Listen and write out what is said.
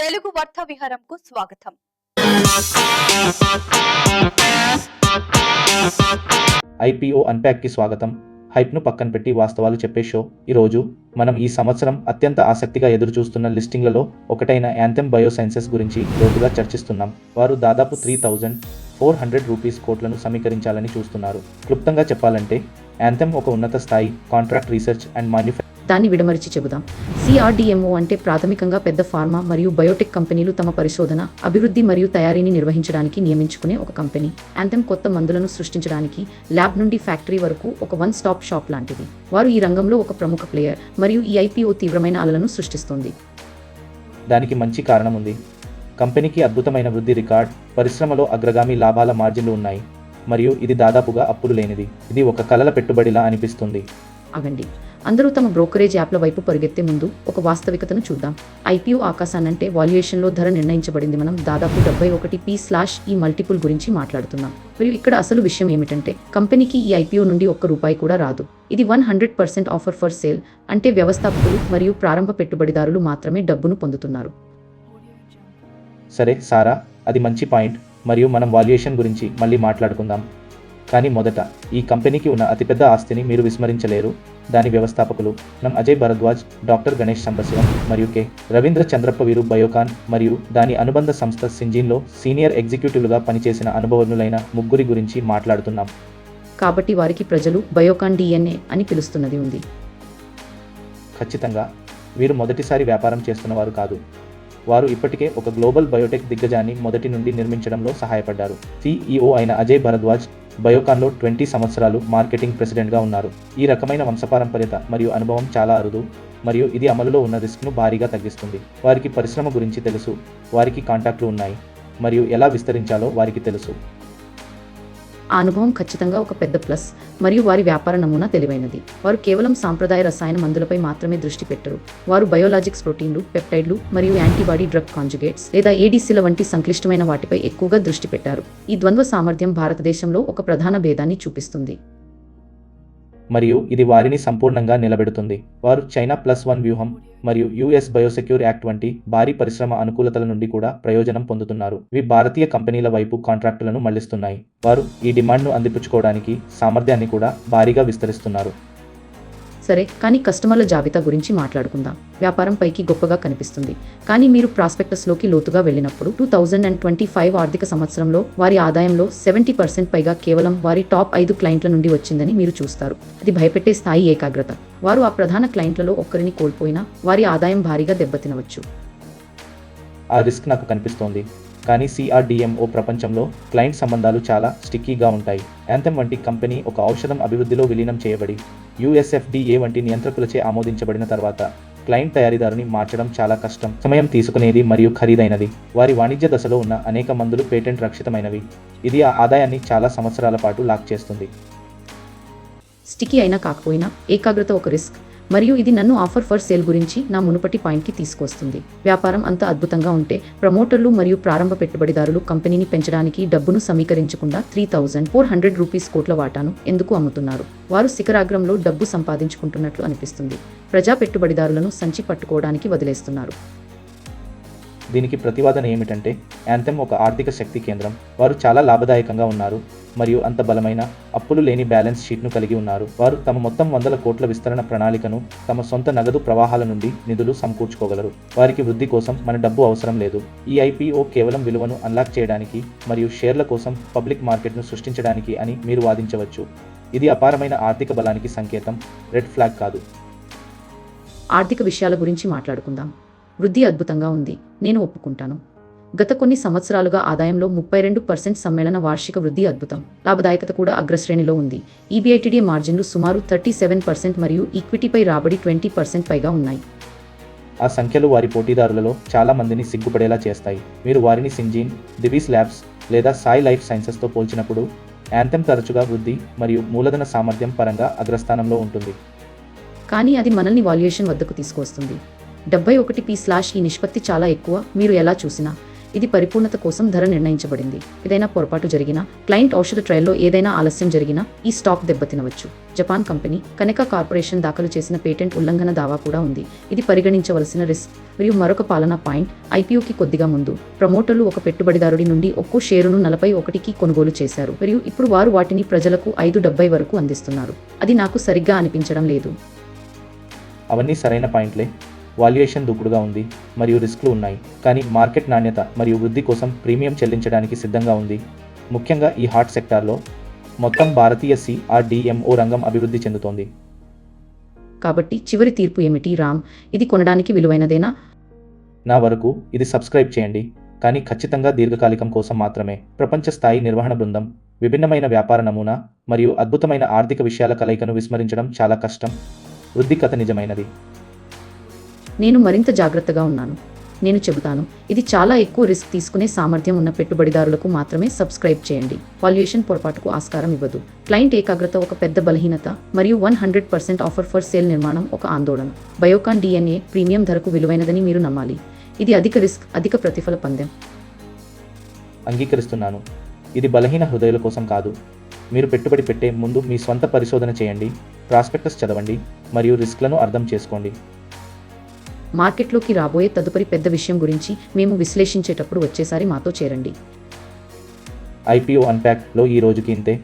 తెలుగు వార్తా విహారంకు స్వాగతం. ఐపీఓ అన్ప్యాక్కి స్వాగతం. హైప్ను పక్కన పెట్టి వాస్తవాలు చెప్పే షో. ఈరోజు మనం ఈ సంవత్సరం అత్యంత ఆసక్తిగా ఎదురుచూస్తున్న లిస్టింగ్లలో ఒకటైన యాంథెమ్ బయోసైన్సెస్ గురించి లోతుగా చర్చిస్తున్నాం. వారు దాదాపు 3,400 రూపీస్ కోట్లను సమీకరించాలని చూస్తున్నారు. క్లుప్తంగా చెప్పాలంటే యాంథెమ్ ఒక ఉన్నత స్థాయి కాంట్రాక్ట్ రీసెర్చ్ అండ్ దాన్ని విడమరిచి చెబుదాం. CRDMO అంటే ప్రాథమికంగా పెద్ద ఫార్మా మరియు బయోటెక్ కంపెనీలు తమ పరిశోధన, అభివృద్ధి మరియు తయారీని నిర్వహించడానికి నియమించుకునే ఒక కంపెనీ. యాంథెమ్ కొత్త మందులను సృష్టించడానికి ల్యాబ్ నుండి ఫ్యాక్టరీ వరకు ఒక వన్ స్టాప్ షాప్ లాంటిది. వారు ఈ రంగంలో ఒక ప్రముఖ ప్లేయర్ మరియు ఈ IPO తీవ్రమైన అలలను సృష్టిస్తోంది. దానికి మంచి కారణం ఉంది. కంపెనీకి అద్భుతమైన వృద్ధి రికార్డ్, పరిశ్రమలో అగ్రగామి లాభాల మార్జిన్లు ఉన్నాయి మరియు ఇది దాదాపుగా అప్పులు లేనిది. ఇది ఒక కలల పెట్టుబడిలా అనిపిస్తుంది. అవండి, అందరూ తమ బ్రోకరేజ్ యాప్ల వైపు పరిగెత్తే ముందు ఒక వాస్తవికతను చూద్దాం. IPO ఆకాశానంటే వాల్యుయేషన్లో ధర నిర్ణయించబడింది. మనం దాదాపు 71p/ఈ మల్టిపుల్ గురించి మాట్లాడుతున్నాం. మరియు ఇక్కడ అసలు విషయం ఏమిటంటే కంపెనీకి ఈ IPO నుండి ₹1 కూడా రాదు. ఇది 100% ఆఫర్ ఫర్ సేల్, అంటే వ్యవస్థాపకులు మరియు ప్రారంభ పెట్టుబడిదారులు మాత్రమే డబ్బును పొందుతున్నారు. సరే సారా, అది మంచి పాయింట్ మరియు మనం వాల్యుయేషన్ గురించి మళ్ళీ మాట్లాడుకుందాం. కానీ మొదట ఈ కంపెనీకి ఉన్న అతిపెద్ద ఆస్తిని మీరు విస్మరించలేరు. దాని వ్యవస్థాపకులు అజయ్ భరద్వాజ్, డాక్టర్ గణేష్ సంబశివం మరియు కె. రవీంద్ర చంద్రప్ప. వీరు బయోకాన్ మరియు దాని అనుబంధ సంస్థ సింజిన్లో సీనియర్ ఎగ్జిక్యూటివ్లుగా పనిచేసిన అనుభవజ్ఞులైన ముగ్గురి గురించి మాట్లాడుతున్నాం. కాబట్టి వారికి ప్రజలు బయోకాన్ DNA అని పిలుస్తున్నది ఉంది. ఖచ్చితంగా వీరు మొదటిసారి వ్యాపారం చేస్తున్నవారు కాదు. వారు ఇప్పటికే ఒక గ్లోబల్ బయోటెక్ దిగ్గజాన్ని మొదటి నుండి నిర్మించడంలో సహాయపడ్డారు. CEO అయిన అజయ్ భరద్వాజ్ బయోకాన్లో 20 సంవత్సరాలు మార్కెటింగ్ ప్రెసిడెంట్గా ఉన్నారు. ఈ రకమైన వంశపారంపర్యత మరియు అనుభవం చాలా అరుదు మరియు ఇది అమలులో ఉన్న రిస్క్ను భారీగా తగ్గిస్తుంది. వారికి పరిశ్రమ గురించి తెలుసు, వారికి కాంటాక్ట్లు ఉన్నాయి మరియు ఎలా విస్తరించాలో వారికి తెలుసు. ఆ అనుభవం ఖచ్చితంగా ఒక పెద్ద ప్లస్ మరియు వారి వ్యాపార నమూనా తెలివైనది. వారు కేవలం సాంప్రదాయ రసాయన మందులపై మాత్రమే దృష్టి పెట్టరు. వారు బయోలాజిక్స్, ప్రోటీన్లు, పెప్టైడ్లు మరియు యాంటీబాడీ డ్రగ్ కాంజుగేట్స్ లేదా ADCల వంటి సంక్లిష్టమైన వాటిపై ఎక్కువగా దృష్టి పెట్టారు. ఈ ద్వంద్వ సామర్థ్యం భారతదేశంలో ఒక ప్రధాన భేదాన్ని చూపిస్తుంది మరియు ఇది వారిని సంపూర్ణంగా నిలబెడుతుంది. వారు చైనా +1 వ్యూహం మరియు US బయోసెక్యూర్ యాక్ట్ వంటి భారీ పరిశ్రమ అనుకూలతల నుండి కూడా ప్రయోజనం పొందుతున్నారు. ఇవి భారతీయ కంపెనీల వైపు కాంట్రాక్టులను మళ్లిస్తున్నాయి. వారు ఈ డిమాండ్ను అందిపుచ్చుకోవడానికి సామర్థ్యాన్ని కూడా భారీగా విస్తరిస్తున్నారు. సరే, కానీ కస్టమర్ల జాబితా గురించి మాట్లాడుకుందాం. వ్యాపారం పైకి గొప్పగా కనిపిస్తుంది, కానీ మీరు ప్రాస్పెక్టస్లోకి లోతుగా వెళ్ళినప్పుడు 2025 ఆర్థిక సంవత్సరంలో వారి ఆదాయంలో 70% పైగా కేవలం వారి టాప్ 5 క్లయింట్ల నుండి వచ్చిందని మీరు చూస్తారు. అది భయపెట్టే స్థాయి ఏకాగ్రత. వారు ఆ ప్రధాన క్లయింట్లలో ఒక్కరిని కోల్పోయినా వారి ఆదాయం భారీగా దెబ్బతినవచ్చు. ఆ రిస్క్ నాకు కనిపిస్తోంది. కానీ CRDMO ప్రపంచంలో క్లయింట్ సంబంధాలు చాలా స్టిక్కీగా ఉంటాయి. యాంథెమ్ వంటి కంపెనీ ఒక ఔషధం అభివృద్ధిలో విలీనం చేయబడి USFDA వంటి నియంత్రకులచే ఆమోదించబడిన తర్వాత క్లయింట్ తయారీదారుని మార్చడం చాలా కష్టం, సమయం తీసుకునేది మరియు ఖరీదైనది. వారి వాణిజ్య దశలో ఉన్న అనేక మందులు పేటెంట్ రక్షితమైనవి. ఇది ఆ ఆదాయాన్ని చాలా సంవత్సరాల పాటు లాక్ చేస్తుంది. స్టిక్కీ అయినా కాకపోయినా ఏకాగ్రత ఒక రిస్క్, మరియు ఇది నన్ను ఆఫర్ ఫర్ సేల్ గురించి నా మునుపటి పాయింట్కి తీసుకొస్తుంది. వ్యాపారం అంత అద్భుతంగా ఉంటే ప్రమోటర్లు మరియు ప్రారంభ పెట్టుబడిదారులు కంపెనీని పెంచడానికి డబ్బును సమీకరించకుండా 3,400 రూపీస్ కోట్ల వాటాను ఎందుకు అమ్ముతున్నారు? వారు శిఖరాగ్రంలో డబ్బు సంపాదించుకుంటున్నట్లు అనిపిస్తుంది. ప్రజా పెట్టుబడిదారులను సంచి పట్టుకోవడానికి వదిలేస్తున్నారు. దీనికి ప్రతివాదన ఏమిటంటే యాంథెమ్ ఒక ఆర్థిక శక్తి కేంద్రం. వారు చాలా లాభదాయకంగా ఉన్నారు మరియు అంత బలమైన అప్పులు లేని బ్యాలెన్స్ షీట్ను కలిగి ఉన్నారు. వారు తమ మొత్తం 100 కోట్ల విస్తరణ ప్రణాళికను తమ సొంత నగదు ప్రవాహాల నుండి నిధులు సమకూర్చుకోగలరు. వారికి వృద్ధి కోసం మన డబ్బు అవసరం లేదు. ఈ IPO కేవలం విలువను అన్లాక్ చేయడానికి మరియు షేర్ల కోసం పబ్లిక్ మార్కెట్ను సృష్టించడానికి అని మీరు వాదించవచ్చు. ఇది అపారమైన ఆర్థిక బలానికి సంకేతం, రెడ్ ఫ్లాగ్ కాదు. ఆర్థిక విషయాల గురించి మాట్లాడుకుందాం. వృద్ధి అద్భుతంగా ఉంది, నేను ఒప్పుకుంటాను. గత కొన్ని సంవత్సరాలుగా ఆదాయంలో 32% సమ్మేళన వార్షిక వృద్ధి అద్భుతం. లాభదాయకత కూడా అగ్రశ్రేణిలో ఉంది. EBITDA మార్జిన్లు సుమారు 37% మరియు ఈక్విటీపై రాబడి 20% పైగా ఉన్నాయి. ఆ సంఖ్యలు వారి పోటీదారులలో చాలా మందిని సిగ్గుపడేలా చేస్తాయి. మీరు వారిని సింజిన్, దివీస్ ల్యాబ్స్ లేదా సాయి లైఫ్ సైన్సెస్తో పోల్చినప్పుడు యాంథెమ్ తరచుగా వృద్ధి మరియు మూలధన సామర్థ్యం పరంగా అగ్రస్థానంలో ఉంటుంది. కానీ అది మనల్ని వాల్యుయేషన్ వద్దకు తీసుకొస్తుంది. 71p/ఈ నిష్పత్తి చాలా ఎక్కువ. మీరు ఎలా చూసినా ఇది పరిపూర్ణత కోసం ధర నిర్ణయించబడింది. ఏదైనా పొరపాటు జరిగినా, క్లయింట్ ఔషధ ట్రయల్లో ఏదైనా ఆలస్యం జరిగినా ఈ స్టాక్ దెబ్బతినవచ్చు. జపాన్ కంపెనీ కనెకా కార్పొరేషన్ దాఖలు చేసిన పేటెంట్ ఉల్లంఘన దావా కూడా ఉంది. ఇది పరిగణించవలసిన రిస్క్. మరియు మరొక పాలనా పాయింట్, ఐపీఓకి కొద్దిగా ముందు ప్రమోటర్లు ఒక పెట్టుబడిదారుడి నుండి ఒక్కో షేరును 41కి కొనుగోలు చేశారు మరియు ఇప్పుడు వారు వాటిని ప్రజలకు $5.70 వరకు అందిస్తున్నారు. అది నాకు సరిగ్గా అనిపించడం లేదు. అవన్నీ సరైన పాయింట్లే. వాల్యుయేషన్ దూకుడుగా ఉంది మరియు రిస్క్లు ఉన్నాయి, కానీ మార్కెట్ నాణ్యత మరియు వృద్ధి కోసం ప్రీమియం చెల్లించడానికి సిద్ధంగా ఉంది. ముఖ్యంగా ఈ హాట్ సెక్టార్లో మొత్తం భారతీయ CRDMO రంగం అభివృద్ధి చెందుతోంది. కాబట్టి చివరి తీర్పు ఏమిటి రామ్? ఇది కొనడానికి విలువైనదేనా? నా వరకు ఇది సబ్స్క్రైబ్ చేయండి, కానీ ఖచ్చితంగా దీర్ఘకాలికం కోసం మాత్రమే. ప్రపంచ స్థాయి నిర్వహణ బృందం, విభిన్నమైన వ్యాపార నమూనా మరియు అద్భుతమైన ఆర్థిక విషయాల కలయికను విస్మరించడం చాలా కష్టం. వృద్ధి కథ నిజమైనది. నేను మరింత జాగ్రత్తగా ఉన్నాను. నేను చెబుతాను, ఇది చాలా ఎక్కువ రిస్క్ తీసుకునే సామర్థ్యం ఉన్న పెట్టుబడిదారులకు మాత్రమే సబ్స్క్రైబ్ చేయండి. వాల్యుయేషన్ పొరపాటుకు ఆస్కారం ఇవ్వదు. క్లయింట్ ఏకాగ్రత ఒక పెద్ద బలహీనత మరియు 100% ఆఫర్ ఫర్ సేల్ నిర్మాణం ఒక ఆందోళన. బయోకాన్ DNA ప్రీమియం ధరకు విలువైనదని మీరు నమ్మాలి. ఇది అధిక రిస్క్, అధిక ప్రతిఫల పందెం. అంగీకరిస్తున్నాను. ఇది బలహీన హృదయుల కోసం కాదు. మీరు పెట్టుబడి పెట్టే ముందు మీ స్వంత పరిశోధన చేయండి, ప్రాస్పెక్టస్ చదవండి మరియు రిస్క్లను అర్థం చేసుకోండి. మార్కెట్లోకి రాబోయే తదుపరి పెద్ద విషయం గురించి మేము విశ్లేషించేటప్పుడు వచ్చేసారి మాతో చేరండి. IPO అన్ప్యాక్లో ఈ రోజుకి ఇంతే.